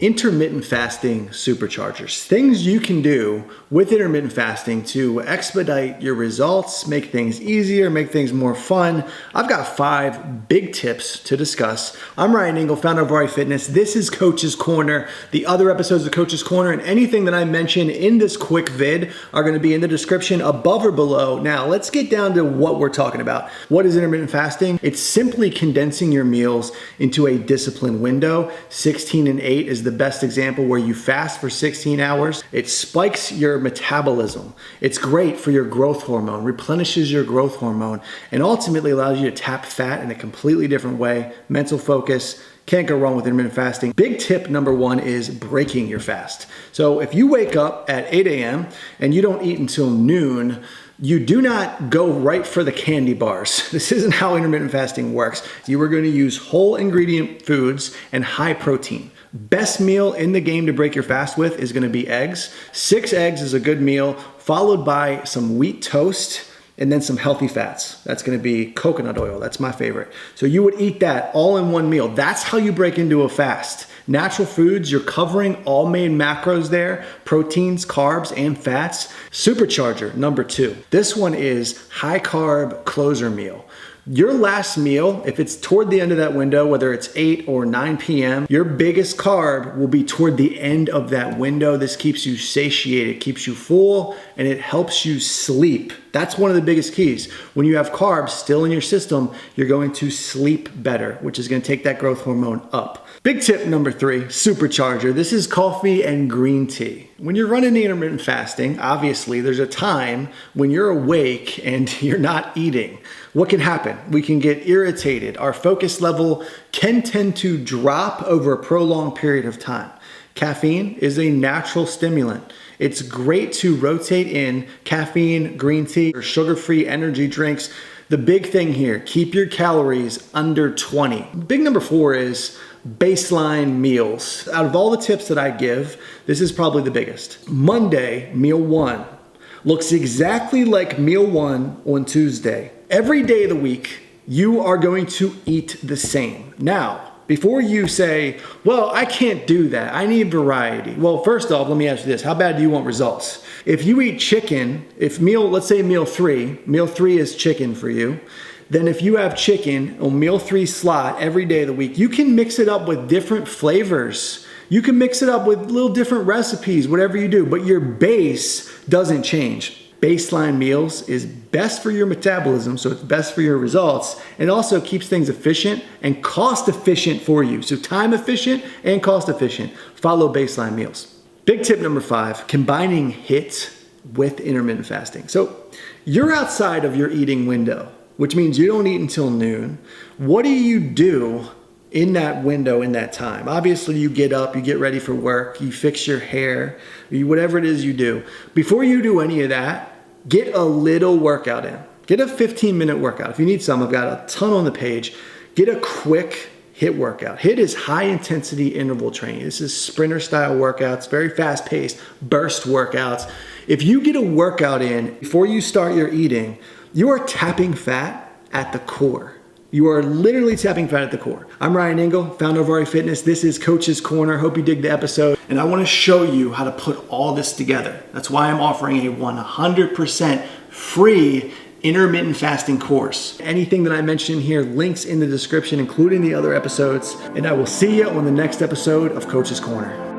Intermittent fasting superchargers. Things you can do with intermittent fasting to expedite your results, make things easier, make things more fun. I've got 5 big tips to discuss. I'm Ryan Engel, founder of Hiit Fitness. This is Coach's Corner. The other episodes of Coach's Corner and anything that I mention in this quick vid are going to be in the description above or below. Now, let's get down to what we're talking about. What is intermittent fasting? It's simply condensing your meals into a disciplined window. 16 and 8 is the best example, where you fast for 16 hours. It spikes your metabolism. It's great for your growth hormone, replenishes your growth hormone, and ultimately allows you to tap fat in a completely different way. Mental focus. Can't go wrong with intermittent fasting. Big tip number 1 is breaking your fast. So if you wake up at 8 a.m. and you don't eat until noon, you do not go right for the candy bars. This isn't how intermittent fasting works. You are going to use whole ingredient foods and high protein. Best meal in the game to break your fast with is going to be eggs. 6 eggs is a good meal, followed by some wheat toast and then some healthy fats. That's going to be coconut oil. That's my favorite. So you would eat that all in one meal. That's how you break into a fast. Natural foods, you're covering all main macros there, proteins, carbs, and fats. Supercharger, number 2. This one is high carb closer meal. Your last meal, if it's toward the end of that window, whether it's 8 or 9 p.m., your biggest carb will be toward the end of that window. This keeps you satiated, keeps you full, and it helps you sleep. That's one of the biggest keys. When you have carbs still in your system, you're going to sleep better, which is going to take that growth hormone up. Big tip number 3, supercharger. This is coffee and green tea. When you're running the intermittent fasting, obviously there's a time when you're awake and you're not eating. What can happen? We can get irritated. Our focus level can tend to drop over a prolonged period of time. Caffeine is a natural stimulant. It's great to rotate in caffeine, green tea, or sugar-free energy drinks. The big thing here, keep your calories under 20. Big number 4 is baseline meals. Out of all the tips that I give, this is probably the biggest. Monday, meal 1, looks exactly like meal 1 on Tuesday. Every day of the week, you are going to eat the same. Now, before you say, well, I can't do that, I need variety. Well, first off, let me ask you this. How bad do you want results? If you eat chicken, let's say meal 3 is chicken for you, then if you have chicken on meal 3 slot every day of the week, you can mix it up with different flavors. You can mix it up with little different recipes, whatever you do, but your base doesn't change. Baseline meals is best for your metabolism, so it's best for your results, and also keeps things efficient and cost efficient for you. So time efficient and cost efficient. Follow baseline meals. Big tip number 5, combining HIIT with intermittent fasting. So you're outside of your eating window, which means you don't eat until noon. What do you do in that window, in that time? Obviously, you get up, you get ready for work, you fix your hair, whatever it is you do. Before you do any of that, get a little workout in. Get a 15-minute workout. If you need some, I've got a ton on the page. Get a quick HIIT workout. HIIT is high intensity interval training. This is sprinter style workouts, very fast paced, burst workouts. If you get a workout in before you start your eating, you are tapping fat at the core. You are literally tapping fat at the core. I'm Ryan Engel, founder of Hiit Fitness. This is Coach's Corner. Hope you dig the episode. And I want to show you how to put all this together. That's why I'm offering a 100% free intermittent fasting course. Anything that I mentioned here, links in the description, including the other episodes. And I will see you on the next episode of Coach's Corner.